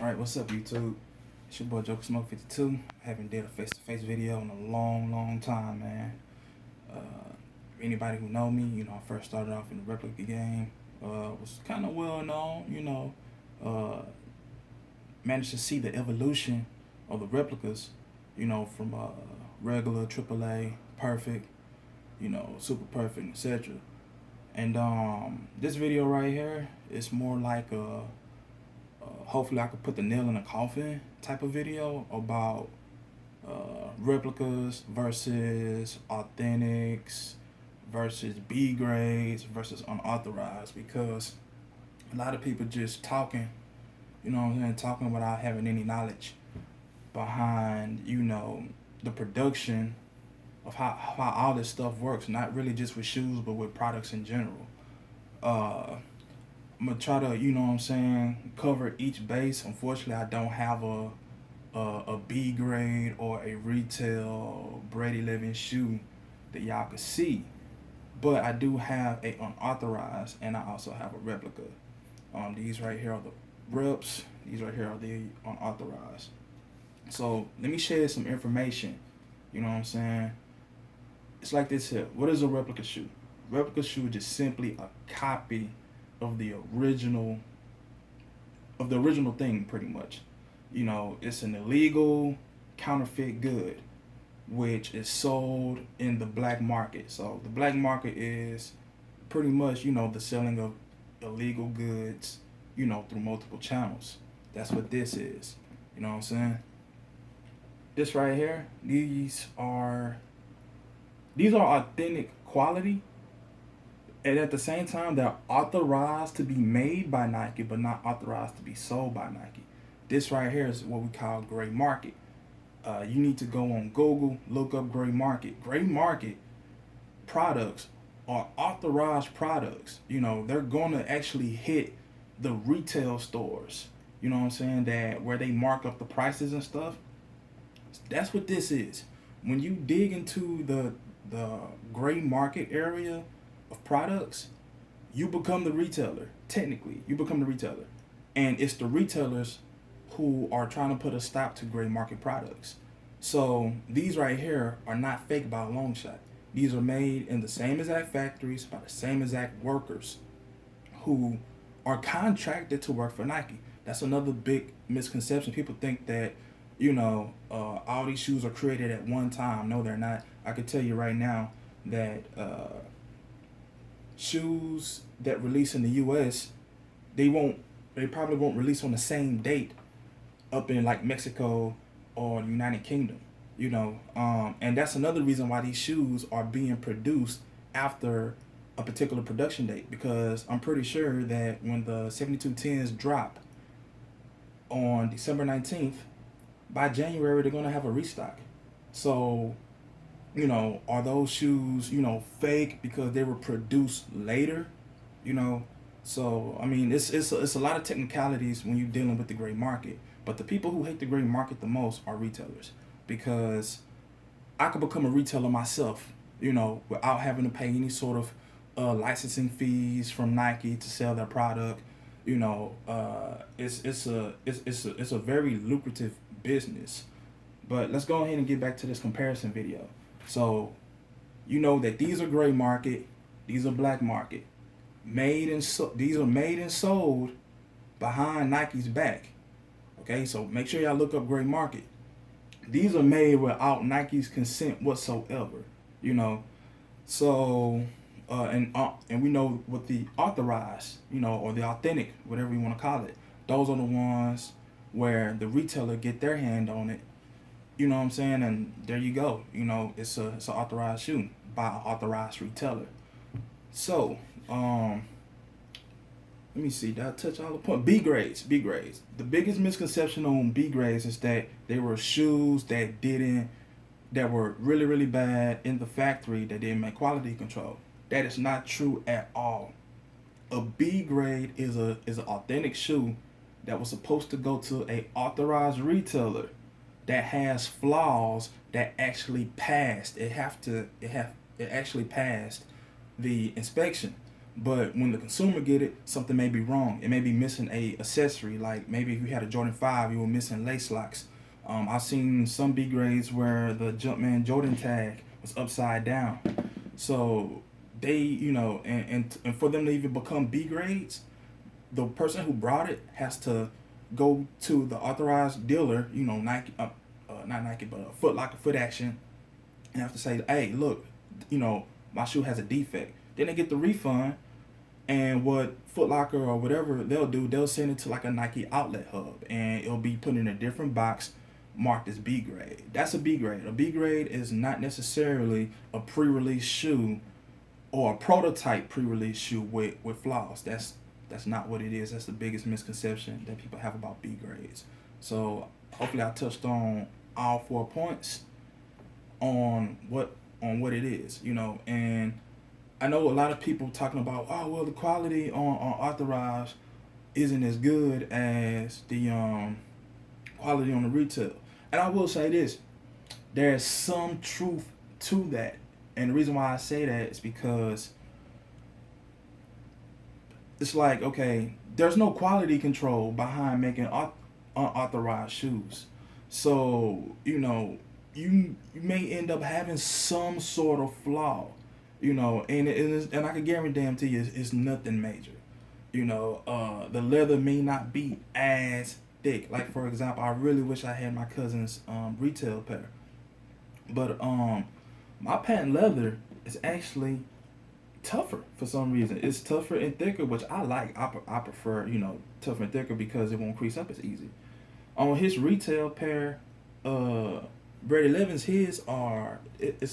Alright, what's up YouTube? It's your boy Joker Smoke 52. Haven't did a face-to-face video in a long time, man. Anybody who know me, I first started off in the Replica game. Was kind of well known, managed to see the evolution of the replicas, from regular, AAA, perfect, super perfect, etc. And this video right here is more like a hopefully I could put the nail in the coffin type of video about replicas versus authentics versus B grades versus unauthorized, because a lot of people just talking, talking without having any knowledge behind, the production of how all this stuff works, not really just with shoes but with products in general. I'm gonna try to, cover each base. Unfortunately, I don't have a B grade or a retail Brady Living shoe that y'all could see, but I do have a unauthorized and I also have a replica. These right here are the reps. These right here are the unauthorized. So let me share some information. It's like this here. What is a replica shoe? Replica shoe is just simply a copy of the original thing, pretty much. It's an illegal counterfeit good which is sold in the black market. So the black market is pretty much, the selling of illegal goods, through multiple channels. That's what this is. You know what I'm saying? This right here, these are authentic quality, and at the same time they're authorized to be made by Nike but not authorized to be sold by Nike. This right here is what we call gray market. You need to go on Google, look up gray market. Gray market products are authorized products. They're going to actually hit the retail stores, that where they mark up the prices and stuff. That's what this is. When you dig into the gray market area of products, you become the retailer. Technically, you become the retailer, and it's the retailers who are trying to put a stop to gray market products. So these right here are not fake by a long shot. These are made in the same exact factories by the same exact workers who are contracted to work for Nike. That's another big misconception. People think that all these shoes are created at one time. No, they're not. I can tell you right now that shoes that release in the US, they probably won't release on the same date up in like Mexico or the United Kingdom, and that's another reason why these shoes are being produced after a particular production date, because I'm pretty sure that when the 7210s drop on December 19th, by January they're going to have a restock. So are those shoes fake because they were produced later? So I mean, it's a lot of technicalities when you're dealing with the gray market. But the people who hate the gray market the most are retailers, because I could become a retailer myself, without having to pay any sort of licensing fees from Nike to sell their product. It's a very lucrative business. But let's go ahead and get back to this comparison video. So that these are gray market, these are black market. These are made and sold behind Nike's back. Okay, so make sure y'all look up gray market. These are made without Nike's consent whatsoever. So and we know what the authorized, or the authentic, whatever you want to call it. Those are the ones where the retailer get their hand on it. And there you go. It's an authorized shoe by an authorized retailer. So let me see, did I touch all the points? B grades. The biggest misconception on B grades is that they were shoes that were really bad in the factory, that didn't make quality control. That is not true at all. A B grade is an authentic shoe that was supposed to go to a authorized retailer that has flaws that actually passed. It actually passed the inspection. But when the consumer get it, something may be wrong. It may be missing a accessory. Like maybe if you had a Jordan 5, you were missing lace locks. I've seen some B grades where the Jumpman Jordan tag was upside down. So they, and for them to even become B grades, the person who brought it has to go to the authorized dealer, Nike, not Nike, but Foot Locker, Foot Action, and have to say, hey, look, my shoe has a defect. Then they get the refund, and what Foot Locker or whatever they'll do, they'll send it to like a Nike outlet hub, and it'll be put in a different box marked as B grade. That's a B grade. A B grade is not necessarily a pre-release shoe or a prototype pre-release shoe with flaws. That's not what it is. That's the biggest misconception that people have about B grades. So hopefully I touched on all 4 points on what it is, and I know a lot of people talking about, oh well, the quality on authorized isn't as good as the quality on the retail. And I will say this, there's some truth to that. And the reason why I say that is because it's like, okay, there's no quality control behind making unauthorized shoes. So, you may end up having some sort of flaw, and I can guarantee you it's nothing major. The leather may not be as thick. Like for example, I really wish I had my cousin's retail pair, but my patent leather is actually tougher for some reason. It's tougher and thicker, which I like. I prefer tougher and thicker because it won't crease up as easy. On his retail pair, Brady Levin's, it's a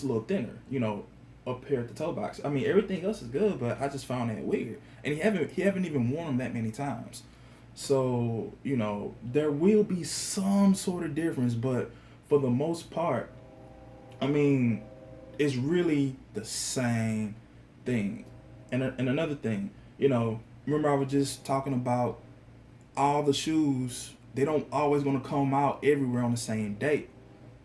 little thinner, up here at the toe box. I mean, everything else is good, but I just found that weird. And he haven't even worn them that many times. So, there will be some sort of difference, but for the most part, I mean, it's really the same thing. And another thing, remember I was just talking about all the shoes, they don't always going to come out everywhere on the same date.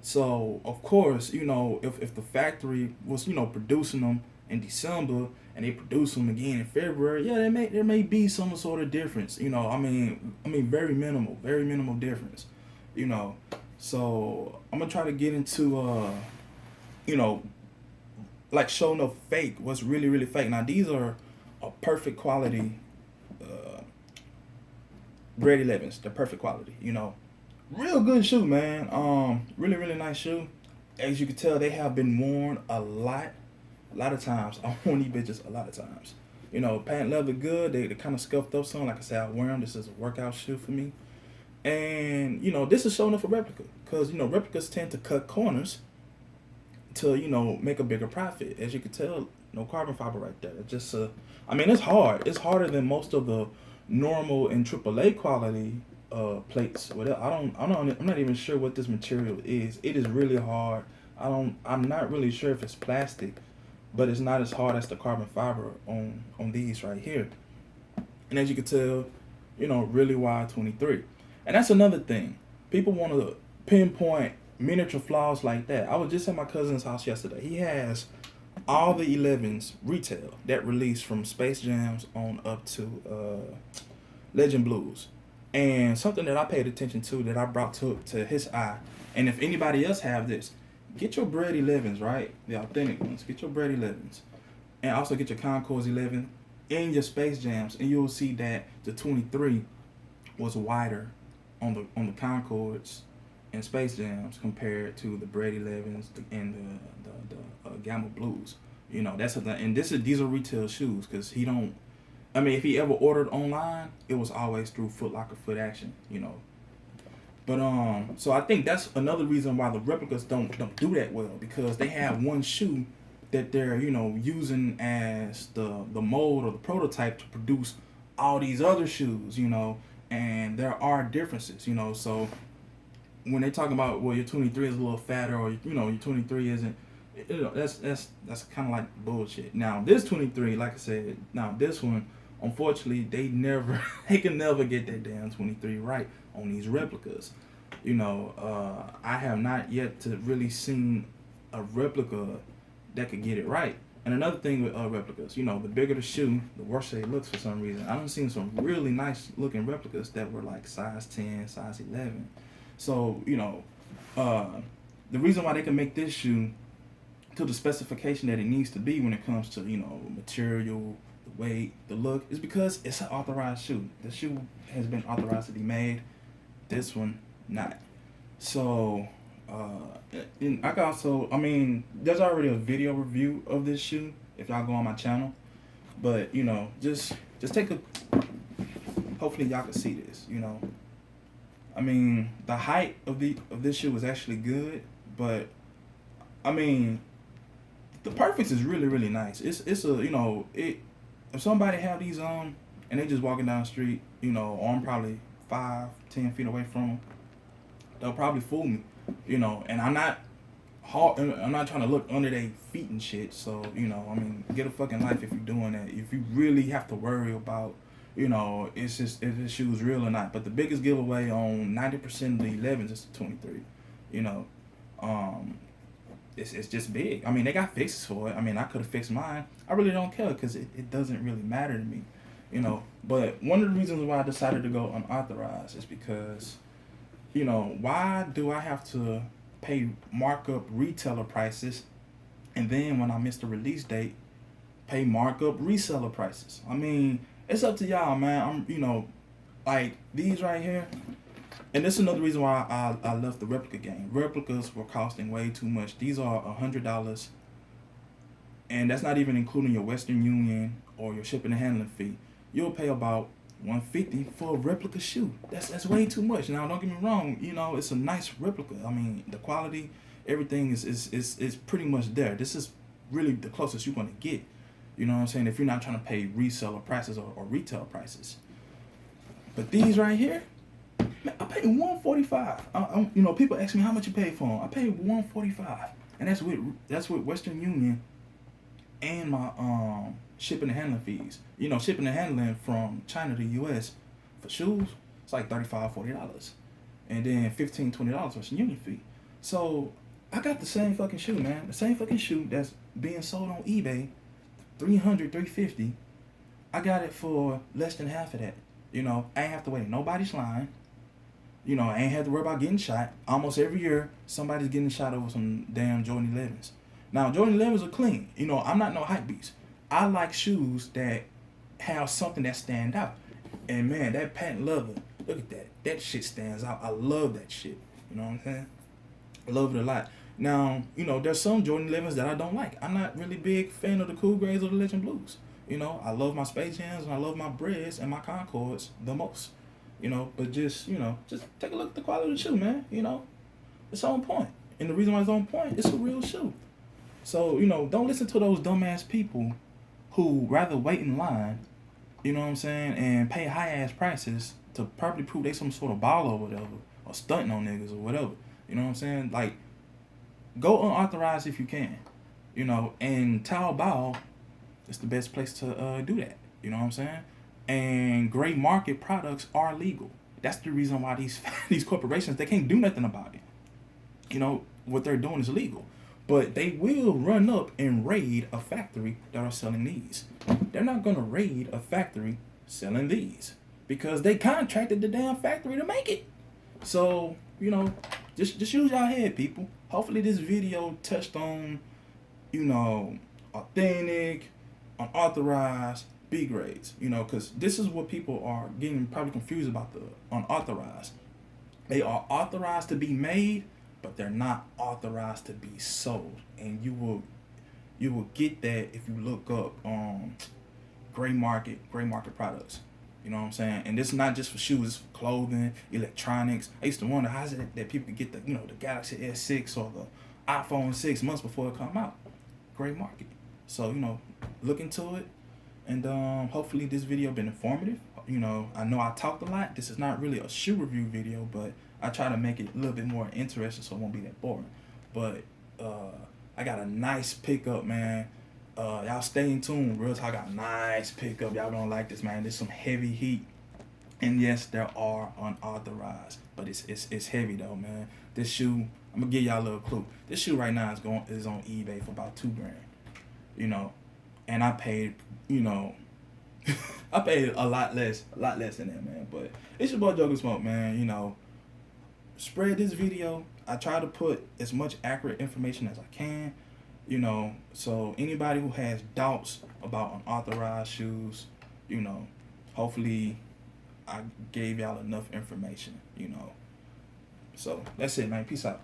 So of course, if the factory was, producing them in December and they produce them again in February, yeah, there may be some sort of difference. I mean very minimal difference. So I'm gonna try to get into you know, like showing up fake, what's really, really fake. Now these are a perfect quality Red 11s, the perfect quality, real good shoe, man. Really, really nice shoe. As you can tell, they have been worn a lot of times. I worn these bitches a lot of times. Patent leather good. They kind of scuffed up some. Like I said, I wear them. This is a workout shoe for me. And, this is showing up for Replica. Because, replicas tend to cut corners to, make a bigger profit. As you can tell, no carbon fiber right there. It's just, it's hard. It's harder than most of the normal and AAA quality plates. I'm not even sure what this material is. It is really hard. I'm not really sure if it's plastic, but it's not as hard as the carbon fiber on these right here. And as you can tell, really wide 23. And that's another thing. People want to pinpoint miniature flaws like that. I was just at my cousin's house yesterday. He has all the 11s retail that released from Space Jams on up to Legend Blues. And something that I paid attention to, that I brought to his eye, and if anybody else have this, get your Bread 11s, right? The authentic ones. Get your Bread 11s. And also get your Concours 11 in your Space Jams, and you'll see that the 23 was wider on the Concords and Space Jams compared to the Bread 11s and the Gamma Blues. That's something. And these are retail shoes, because if he ever ordered online, it was always through Foot Locker, Foot Action, But so I think that's another reason why the replicas don't do that well, because they have one shoe that they're using as the mold or the prototype to produce all these other shoes, and there are differences, So when they talk about, well, your 23 is a little fatter, or your 23 isn't, that's kind of like bullshit. Now this 23, like I said, this one, unfortunately, they can never get that damn 23 right on these replicas. I have not yet to really seen a replica that could get it right. And another thing with replicas, you know, the bigger the shoe, the worse it looks for some reason. I done seen some really nice looking replicas that were like size 10, size 11. So, you know, uh, the reason why they can make this shoe to the specification that it needs to be when it comes to, you know, material, the weight, the look, is because it's an authorized shoe. The shoe has been authorized to be made. This one, not. So, and I can also, I mean, there's already a video review of this shoe if y'all go on my channel. But, you know, just take a, hopefully y'all can see this, you know. I mean, the height of this shoe is actually good, but I mean, the perfects is really really nice. It's a, you know, it, if somebody have these on and they just walking down the street, you know, or I'm probably 5-10 feet away from them, they'll probably fool me, you know. And I'm not trying to look under their feet and shit. So, you know, I mean, get a fucking life if you're doing that. If you really have to worry about, you know, it's just if this shoe is real or not. But the biggest giveaway on 90% of the 11s is the 23. You know, it's just big. I mean, they got fixes for it. I mean, I could have fixed mine. I really don't care because it doesn't really matter to me, you know. But one of the reasons why I decided to go unauthorized is because, you know, why do I have to pay markup retailer prices and then when I miss the release date, pay markup reseller prices? I mean, it's up to y'all, man. I'm, you know, like these right here. And this is another reason why I left the replica game. Replicas were costing way too much. These are $100, and that's not even including your Western Union or your shipping and handling fee. You'll pay about $150 for a replica shoe. That's way too much. Now, don't get me wrong. You know, it's a nice replica. I mean, the quality, everything is pretty much there. This is really the closest you're gonna get. You know what I'm saying? If you're not trying to pay reseller prices or retail prices. But these right here, man, I paid $145. You know, people ask me how much you paid for them. I paid $145, and that's with Western Union and my shipping and handling fees. You know, shipping and handling from China to US for shoes, it's like $35-$40, and then $15-$20 Western Union fee. So I got the same fucking shoe, man. The same fucking shoe that's being sold on eBay, $300-$350. I got it for less than half of that. You know, I ain't have to wait in nobody's line. You know, I ain't had to worry about getting shot. Almost every year, somebody's getting shot over some damn Jordan 11s. Now, Jordan 11s are clean. You know, I'm not no hype beast. I like shoes that have something that stand out. And man, that patent leather, look at that. That shit stands out. I love that shit. You know what I'm saying? I love it a lot. Now, you know, there's some Jordan 11s that I don't like. I'm not really big fan of the Cool Grays or the Legend Blues. You know, I love my Space Jams and I love my Breads and my Concords the most. You know, but just, you know, just take a look at the quality of the shoe, man. You know, it's on point. And the reason why it's on point, it's a real shoe. So, you know, don't listen to those dumbass people who rather wait in line, you know what I'm saying, and pay high-ass prices to probably prove they some sort of baller or whatever, or stunting on niggas or whatever. You know what I'm saying? Like, go unauthorized if you can, you know, and Taobao is the best place to do that. You know what I'm saying? And gray market products are legal. That's the reason why these corporations, they can't do nothing about it. You know, what they're doing is illegal. But they will run up and raid a factory that are selling these. They're not going to raid a factory selling these because they contracted the damn factory to make it. So, you know, just use your head, people. Hopefully this video touched on, you know, authentic, unauthorized, B grades, you know, because this is what people are getting probably confused about, the unauthorized. They are authorized to be made, but they're not authorized to be sold. And you will get that if you look up gray market products. You know what I'm saying? And this is not just for shoes, it's for clothing, electronics. I used to wonder how is it that people could get the, you know, the Galaxy S6 or the iPhone 6 months before it come out. Gray market. So, you know, look into it. And hopefully this video been informative. You know I talked a lot. This is not really a shoe review video, but I try to make it a little bit more interesting so it won't be that boring. But I got a nice pickup, man. Y'all stay in tune. Real talk, I got a nice pickup. Y'all gonna like this, man. There's some heavy heat. And yes, there are unauthorized, but it's heavy though, man. This shoe, I'm gonna give y'all a little clue. This shoe right now is on eBay for about $2,000. you know, and I paid, you know, I paid a lot less than that, man. But it's your boy Joker Smoke, man. You know, spread this video. I try to put as much accurate information as I can, you know, so anybody who has doubts about unauthorized shoes, you know, hopefully I gave y'all enough information, you know. So that's it, man. Peace out.